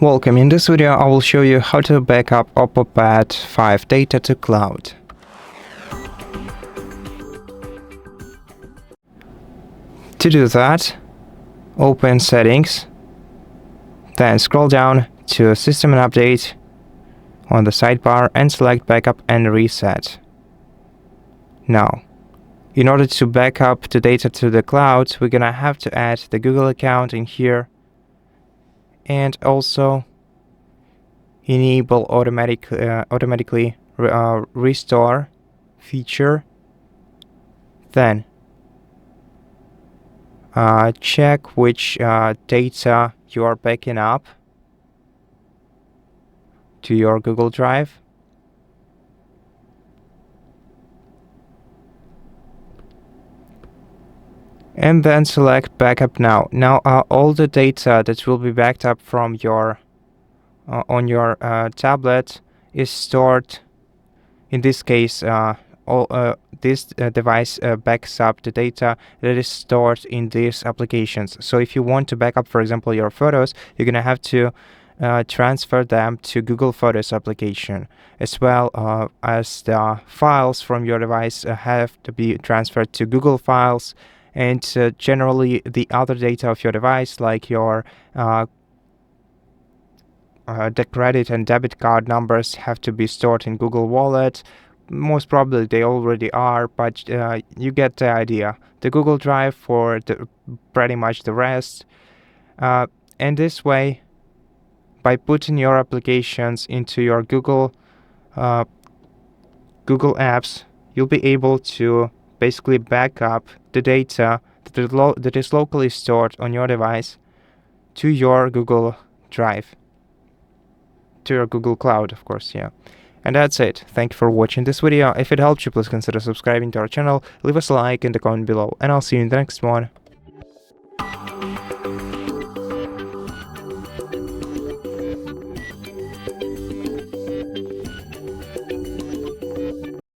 Welcome. In this video, I will show you how to backup OPPO Pad 5 data to cloud. To do that, open Settings, then scroll down to System and Update on the sidebar and select Backup and Reset. Now, in order to backup the data to the cloud, we're gonna have to add the Google account in here and also enable automatically restore feature. Then check which data you are backing up to your Google Drive. And then select Backup Now. Now all the data that will be backed up from your on your tablet is stored. In this case, this device backs up the data that is stored in these applications. So if you want to back up, for example, your photos, you're gonna have to transfer them to Google Photos application, as well as the files from your device have to be transferred to Google Files. And generally, the other data of your device, like your the credit and debit card numbers, have to be stored in Google Wallet. Most probably they already are, but you get the idea. The Google Drive for pretty much the rest. And this way, by putting your applications into your Google Apps, you'll be able to basically back up the data that is locally stored on your device to your Google Drive, to your Google Cloud, of course, yeah. And that's it. Thank you for watching this video. If it helped you, please consider subscribing to our channel, leave us a like in the comment below, and I'll see you in the next one.